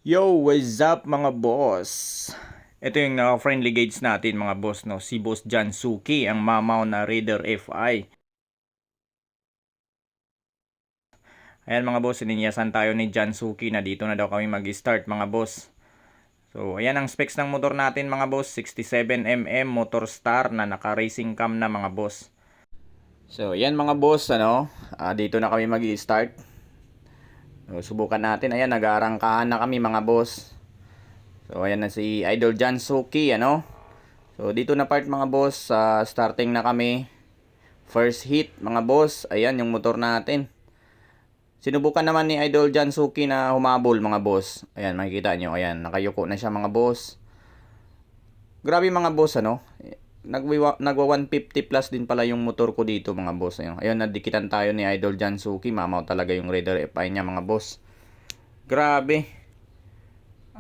Yo, what's up mga boss? Ito yung friendly gauge natin mga boss, no? Si Boss Jansuki, ang mamaw na Raider FI. Ayan mga boss, sininyasan tayo ni Jansuki na dito na daw kami mag-start mga boss. So, ayan ang specs ng motor natin mga boss. 67mm Motor Star na naka-racing cam na mga boss. So, ayan mga boss, dito na kami mag-start. So, subukan natin. Ayan, nag-aarangkahan na kami mga boss. So, ayan na si Idol Jansuki, So, dito na part mga boss, starting na kami. First hit mga boss, ayan yung motor natin. Sinubukan naman ni Idol Jansuki na humabol mga boss. Ayan, makikita nyo, ayan, nakayuko na siya mga boss. Grabe mga boss, Nagwa 150 plus din pala yung motor ko dito mga boss. Ayun, nadikitan tayo ni Idol Jansuki. Mamaw talaga yung Raider FI niya mga boss. Grabe.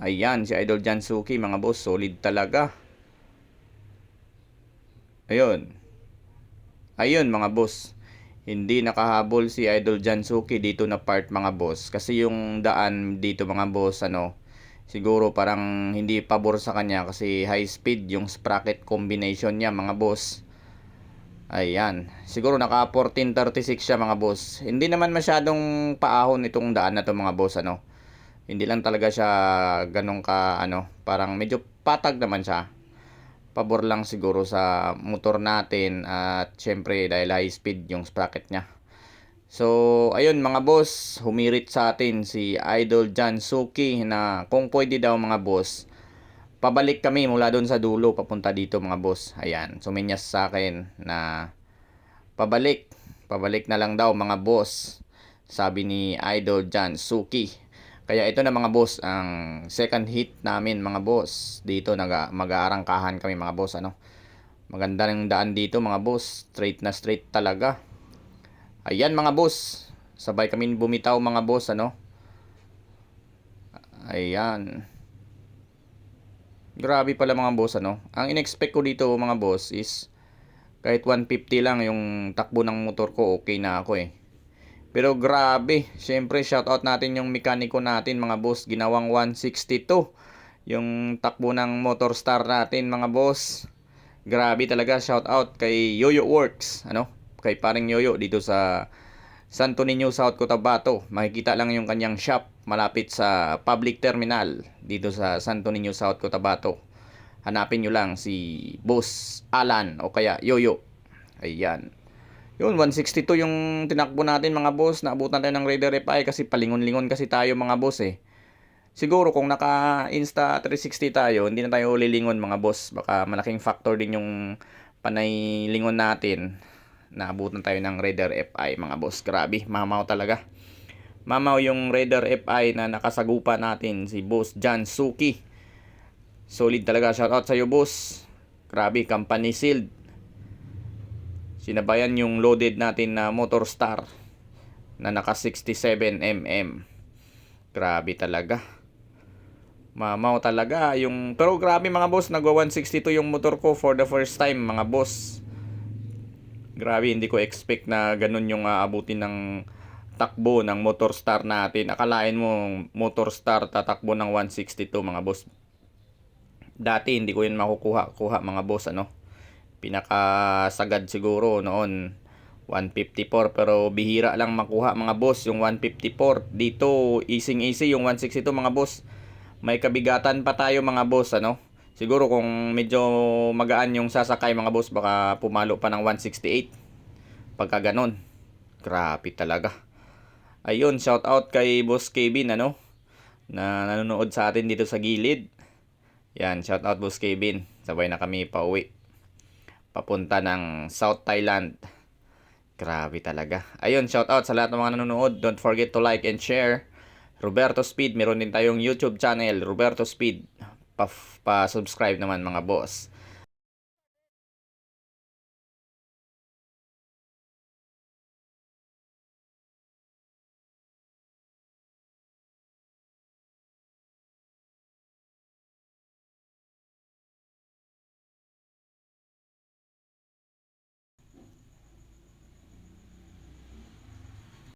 Ayan, si Idol Jansuki mga boss, solid talaga. Ayun. Ayun mga boss. Hindi nakahabol si Idol Jansuki dito na part mga boss. Kasi yung daan dito mga boss, siguro parang hindi pabor sa kanya kasi high speed yung sprocket combination niya mga boss. Ayan. Siguro naka 1436 siya mga boss. Hindi naman masyadong paahon itong daan na to mga boss, Hindi lang talaga siya ganun ka, parang medyo patag naman siya. Pabor lang siguro sa motor natin at syempre dahil high speed yung sprocket niya. So, ayun mga boss, humirit sa atin si Idol Jansuki na kung pwede daw mga boss, pabalik kami mula doon sa dulo papunta dito mga boss. Ayan, suminyas sa akin na pabalik, pabalik na lang daw mga boss, sabi ni Idol Jansuki. Kaya ito na mga boss, ang second hit namin mga boss. Dito mag-aarangkahan kami mga boss, Maganda ng daan dito mga boss, straight na straight talaga. Ayan mga boss, sabay kami bumitaw mga boss, Ayan. Grabe pala mga boss, Ang in-expect ko dito mga boss is kahit 150 lang yung takbo ng motor ko, okay na ako eh. Pero grabe, syempre shoutout natin yung mekaniko natin mga boss, ginawang 162 yung takbo ng Motor Star natin mga boss. Grabe talaga, shoutout kay Yoyo Works, kay paring Yoyo dito sa Santo Niño, South Cotabato. Makikita lang yung kanyang shop malapit sa public terminal dito sa Santo Niño, South Cotabato. Hanapin nyo lang si Boss Alan o kaya Yoyo. Ayan. Yun, 162 yung tinakbo natin mga boss. Naabutan tayo ng Raider FI kasi palingon-lingon kasi tayo mga boss eh. Siguro kung naka Insta 360 tayo, hindi na tayo lilingon mga boss. Baka malaking factor din yung panay lingon natin. Naabutan tayo ng Raider FI mga boss. Grabe, mamaw talaga. Mamaw yung Raider FI na nakasagupa natin, si Boss Jansuki. Solid talaga, shoutout sa iyo boss. Grabe, company sealed. Sinabayan yung loaded natin na Motor Star na naka 67mm. Grabe talaga. Mamaw talaga yung, pero grabe mga boss, nagwa 162 yung motor ko for the first time mga boss. Grabe, hindi ko expect na ganun yung aabutin ng takbo ng Motor Star natin. Akalain mo Motor Star tatakbo ng 162 mga boss. Dati hindi ko yun makukuha mga boss, Pinakasagad siguro noon 154, pero bihira lang makuha mga boss yung 154. Dito easy easy yung 162 mga boss. May kabigatan pa tayo mga boss, Siguro kung medyo magaan yung sasakay mga boss, baka pumalo pa ng 168 pagka ganon. Grabe talaga. Ayun, shout out kay Boss Kevin, na nanonood sa atin dito sa gilid. Yan, shout out Boss Kevin. Sabay na kami pauwi papunta ng South Thailand. Grabe talaga. Ayun, shout out sa lahat ng mga nanonood. Don't forget to like and share. Roberto Speed, meron din tayong YouTube channel, Roberto Speed. Pa-subscribe naman mga boss.